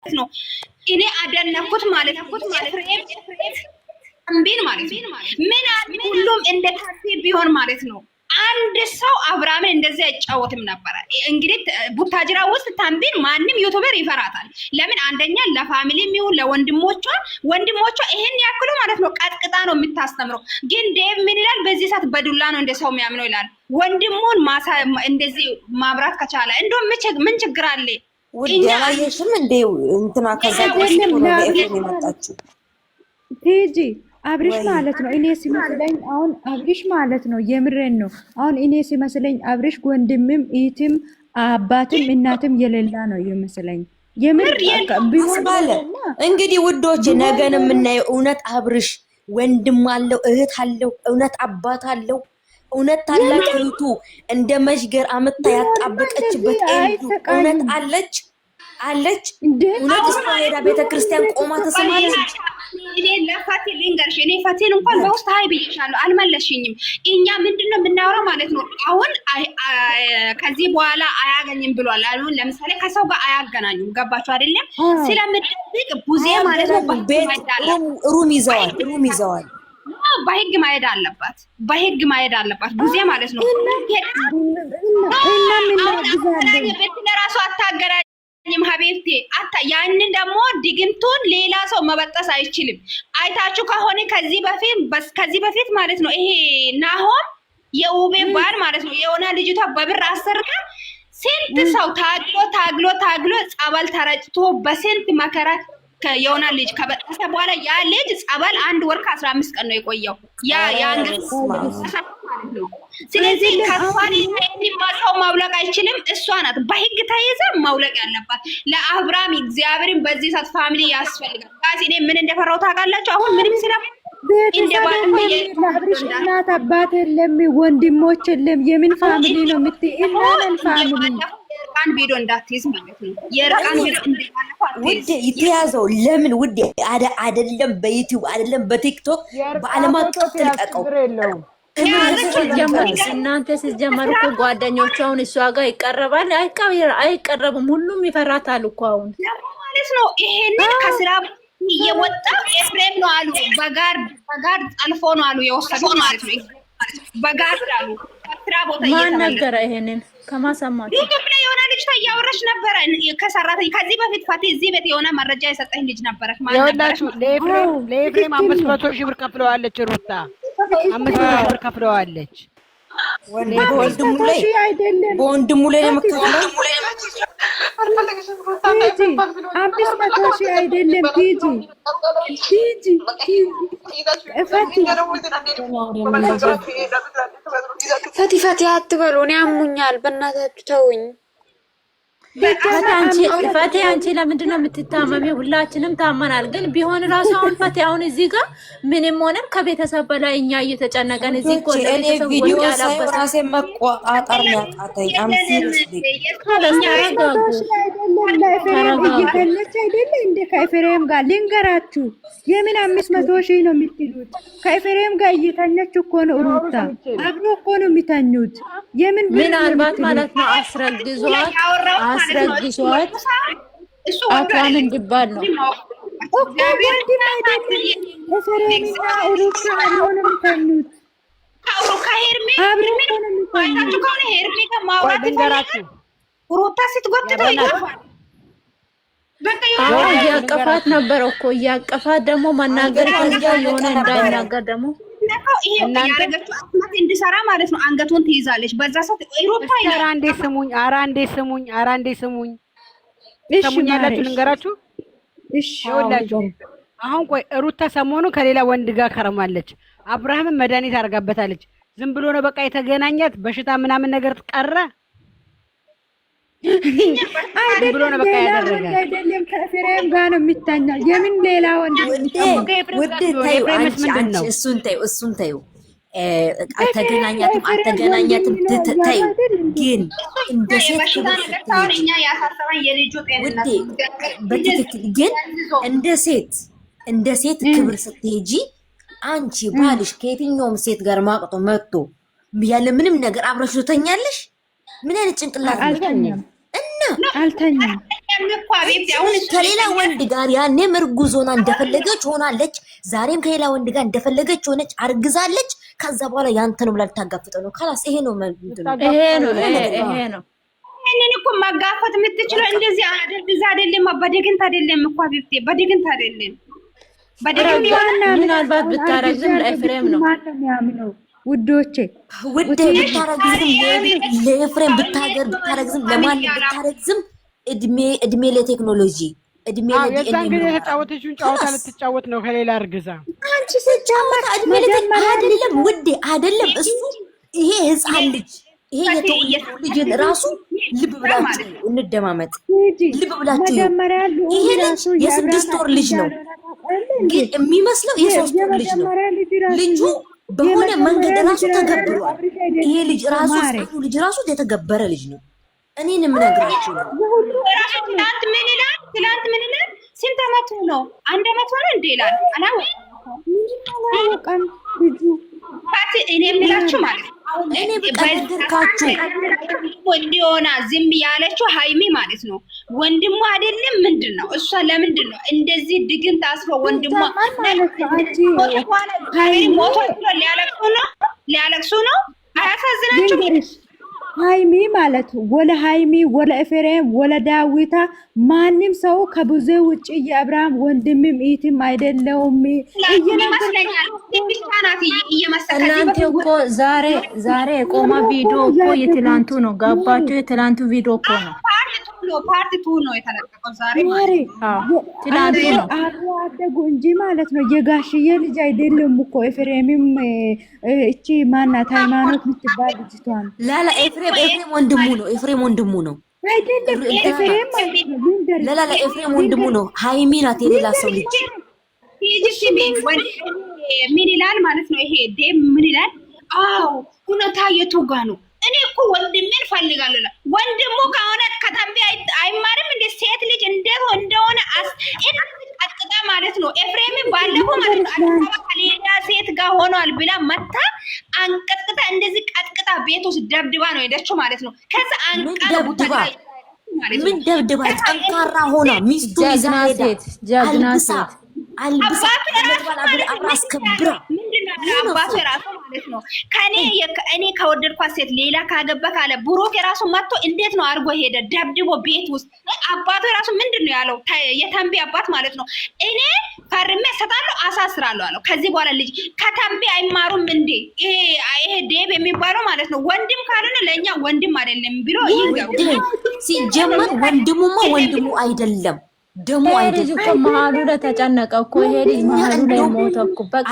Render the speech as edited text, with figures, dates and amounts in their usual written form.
ነው እኔ አደነኩት ማለት ነው። ኤፍሬም እምቢን ማለት ነው። ምን አለ ሁሉም እንደ ታርቴ ቢሆን ማለት ነው አንድ ሰው አብርሃምን እንደዚህ አይጫወትም ነበረ። እንግዲህ ቡታጅራ ውስጥ ታምቢን ማንም ዩቲዩበር ይፈራታል። ለምን? አንደኛ ለፋሚሊም ይሁን ወንድሞቿ ይሄን ያክሉ ማለት ነው ቀጥቅጣ ነው የምታስተምረው። ግን ዴቭ ምን ይላል? በዚህ ሰዓት በዱላ ነው እንደ ሰው የሚያምነው ይላል። ወንድሙን እንደዚህ ማብራት ከቻለ እንደው ምን ችግር አለ? ውዲያየሽም እንዴ እንትና ከዛ ነው የመጣችው ቲጂ አብሪሽ ማለት ነው። እኔ ሲመስለኝ አሁን አብሪሽ ማለት ነው የምሬን ነው። አሁን እኔ ሲመስለኝ አብሪሽ ወንድምም እህትም አባትም እናትም የሌላ ነው የመስለኝ። የምር ቢሆን እንግዲህ ውዶች ነገን የምናየው እውነት አብሪሽ ወንድም አለው እህት አለው እውነት አባት አለው እውነት ታላቅ እህቱ እንደ መሽገር አመጣ ያጣበቀችበት እውነት አለች እውነት እሷ ሄዳ ቤተክርስቲያን ቆማ ተሰማለች። እኔ ለፋቴ ልንገርሽ፣ እኔ ፋቴን እንኳን በውስጥ ሀይ ብዬሻለሁ አልመለሽኝም። እኛ ምንድነው የምናወራው ማለት ነው። አሁን ከዚህ በኋላ አያገኝም ብሏል። አሁን ለምሳሌ ከሰው ጋር አያገናኙም። ገባችሁ አይደለም? ስለምትጠብቅ ቡዜ ማለት ነው ሩም ይዘዋል። በህግ ማሄድ አለባት። ቡዜ ማለት ነው። ለራሱ አታገናኝም ሀቤብቴ ያንን ደግሞ ድግምቱን ሌላ ሰው መበጠስ አይችልም። አይታችሁ ከሆነ ከዚህ በፊት ማለት ነው ይሄ ናሆም የውቤ ባል ማለት ነው የሆነ ልጅቷ በብር አሰርታ ስንት ሰው ታግሎ ጸበል ተረጭቶ በስንት መከራ የሆነ ልጅ ከበጠሰ በኋላ ያ ልጅ ጸበል 1 ወር ከ15 ቀን ነው የቆየው። ስለዚህ ከሷን ሰው ማውለቅ አይችልም። እሷ ናት በህግ ተይዛ ማውለቅ ያለባት። ለአብርሃም እግዚአብሔርን በዚህ ሰዓት ፋሚሊ ያስፈልጋል። ጋዚ እኔ ምን እንደፈራው ታውቃላችሁ? አሁን ምንም እናት አባት የለም፣ ወንድሞች የለም። የምን ፋሚሊ ነው የምትይናለን? ፋሚሊ አንድ ቪዲዮ እንዳትይዝ ማለት ነው። የርቃን ውዴ ይተያዘው። ለምን ውዴ አይደለም በዩቲዩብ አይደለም በቲክቶክ በዓለም አቀፍ ተልቀቀው። እናንተ ስትጀመሩ እኮ ጓደኞቹ አሁን እሷ ጋር ይቀርባል አይቀረብም? ሁሉም ይፈራታል እኮ አሁን ማለት ነው። ይሄንን ከስራ እየወጣ ኤፍሬም ነው አሉ በጋር ጠልፎ ነው አሉ የወሰደው ማለት ነው። በጋር አሉ ከስራ ቦታ ማን ነገረ? ይሄንን ከማሰማት ዩቲዩብ ላይ የሆነ ልጅ ታያወራሽ ነበረ ከሰራተኛ ከዚህ በፊት ፋቲ እዚህ ቤት የሆነ መረጃ የሰጠኝ ልጅ ነበረች። ይኸውላችሁ ለኤፍሬም 500,000 ብር ከፍለዋለች። ሩታ 500,000 ብር ከፍለዋለች። በወንድሙ ላይ ለመከፈል 500,000 አይደለም። ፈቲ አትበሉ፣ እኔ ያሙኛል። በእናታችሁ ተውኝ። ፈቲ አንቺ ለምንድን ነው የምትታመሚው? ሁላችንም ታመናል። ግን ቢሆን ራሱ አሁን ፈቲ አሁን እዚህ ጋር ምንም ሆነን ከቤተሰብ በላይ እኛ እየተጨነቀን እዚህ እኮ ለቤተሰብ ቪዲዮ ሳይ ራሴ መቆጣጠር ያቃተኝ እየተነች አይደለ እንደ ከኤፍሬም ጋር ልንገራችሁ። የምን 500,000 ነው የምትሉት? ከኤፍሬም ጋር እየተነች እኮ ነው። ሩታ አብሮ እኮ ነው የሚተኙት። የምን ምናልባት ማለት ነው አስረግዟት አቷን እንዲባል ነው እኮ ወንድም አይደለም። ኤፍሬምና ሩታ አብሮ ነው የሚተኙት። ሩታ ስትጎትተው ይገፋል። እያቀፋት ነበረ እኮ እያቀፋት ደግሞ መናገር ከዛ የሆነ እንዳይናገር ደግሞ እንድሰራ ማለት ነው። አንገቱን ትይዛለች። በዛ ሰዓት ሩታ አንዴ ስሙኝ ያላችሁ ልንገራችሁ። ይኸውላችሁ አሁን ቆይ ሩታ ሰሞኑ ከሌላ ወንድ ጋር ከረማለች። አብርሃምን መድኃኒት አድርጋበታለች። ዝም ብሎ ነው በቃ የተገናኛት በሽታ ምናምን ነገር ቀረ ብሎ ነው በቃ ያደረገ አይደለም። ከኤፍሬም ጋር ነው የሚታኛው። የምን ሌላ ወንድ እሱን ተይው። አልተገናኛትም ተይው። ግን እንደ ሴት በትክክል ግን እንደ ሴት ክብር ስትሄጂ አንቺ ባልሽ ከየትኛውም ሴት ጋር ማቅጦ መጥቶ ያለ ምንም ነገር አብረሽ ትተኛለሽ? ምን አይነት ጭንቅላት አልተኛም እና አልተኛም። ከሌላ ወንድ ጋር ያኔም እርጉዝ ሆና እንደፈለገች ሆናለች። ዛሬም ከሌላ ወንድ ጋር እንደፈለገች ሆነች፣ አርግዛለች። ከዛ በኋላ ያንተ ነው ብላ ልታጋፍጠው ነው። ካላስ ይሄ ነው ይሄ ነው። ይሄንን እኮ ማጋፈጥ የምትችለው እንደዚህ አደርግዛ አይደለም፣ በድግንት አይደለም እኮ ቢብቴ፣ በድግንት አይደለም። ምናልባት ብታረግዝም ለኤፍሬም ነው ውዶቼ፣ ውዴ ብታረግዝም ለኤፍሬም ብታረግዝም ለማን ብታረግዝም እድሜ ለቴክኖሎጂ እድሜ ለዲኤንኤ ነው። የተጫወተችውን ጨዋታ ልትጫወት ነው ከሌላ እርግዛ። አንቺ ስጫወት እድሜ አይደለም ውዴ፣ አይደለም እሱ ይሄ ህፃን ልጅ ይሄ የተወለደው ልጅን ራሱ ልብ ብላችሁ እንደማመጥ ልብ ብላችሁ ይሄ ልጅ የ6 ወር ልጅ ነው፣ ግን የሚመስለው የ3 ወር ልጅ ነው። ልጁ በሆነ መንገድ ራሱ ተገብሯል። ይሄ ልጅ ራሱ ጽኑ ልጅ ራሱ የተገበረ ልጅ ነው። እኔን የምነግራችሁ ነው። ትናንት ምን ይላል? ስንት አመቱ ነው? 1 አመት ሆነ እንዴ ይላል። አላወቀም ልጁ። እኔ የምላችሁ ማለት ነው እኔ በነገርካችሁ እንዲሆና ዝም ያለችው ሃይሚ ማለት ነው። ወንድሟ አይደለም ምንድን ነው እሷ? ለምንድን ነው እንደዚህ ድግን ታስሮ ወንድሟ ሊያለቅሱ ነው? አያሳዝናችሁ? ሃይሚ ማለት ወለ ሃይሚ ወለ ኤፍሬም ወለ ዳዊታ ማንም ሰው ከብዙ ውጭ የአብርሃም ወንድምም ኢትም አይደለውም ይመስለኛል። እናንተ እኮ ዛሬ የቆማ ቪዲዮ እኮ የትላንቱ ነው። ገባችሁ? የትላንቱ ቪዲዮ እኮ ነው። ፓርት 2 ነው የተለቀቀው ዛሬ ማለት ነው። ትላንቱ ነው አደጉ እንጂ ማለት ነው። የጋሽዬ ልጅ አይደለም እኮ ኤፍሬምም እቺ ማናት ሃይማኖት ምትባል ልጅቷን ላላ ኤፍሬም ወንድሙ ነው። ኤፍሬም ወንድሙ ነው አይደለም? ኤፍሬም ላላ ኤፍሬም ወንድሙ ነው። ሃይሚ ናት የሌላ ሰው ልጅ። ምን ይላል ማለት ነው? ይሄ ዴም ምን ይላል? አዎ እውነታ የቱ ጋ ነው? እኔ እኮ ወንድሜን ፈልጋለሁ። ወንድሙ ከሆነ ከተንቢ አይማርም እንደ ሴት ልጅ እንደሆነ አጥቅጣ ማለት ነው። ኤፍሬምን ባለፈው ማለት ነው አዲስ ከሌላ ሴት ጋር ሆኗል ብላ መታ አንቀጥቅጣ እንደዚህ ቀጥቅጣ ቤት ውስጥ ደብድባ ነው ሄደችው ማለት ነው። ከዛ አንቀጥቅጣ ምን ደብድባ ጠንካራ ሆና ሚስቱ ጀግና ሴት አልብሳ አስከብራ አባቱ የራሱ ማለት ነው እኔ ከወደድኳት ሴት ሌላ ካገባ ካለ ብሩክ የራሱ መጥቶ እንዴት ነው አድርጎ ሄደ ደብድቦ ቤት ውስጥ። አባቱ የራሱ ምንድን ነው ያለው? የተንቢ አባት ማለት ነው እኔ ፈርሜ እሰጣለሁ አሳስራለሁ አለው። ከዚህ በኋላ ልጅ ከተንቢ አይማሩም እንዴ? ይሄ ዴብ የሚባለው ማለት ነው ወንድም ካልሆነ ለእኛ ወንድም አይደለም ብሎ ሲጀመር ወንድሙማ ወንድሙ አይደለም ደሞ አይደለም። መሀሉ ላይ ተጨነቀ እኮ ይሄ ልጅ መሀሉ ላይ ሞተ እኮ በቃ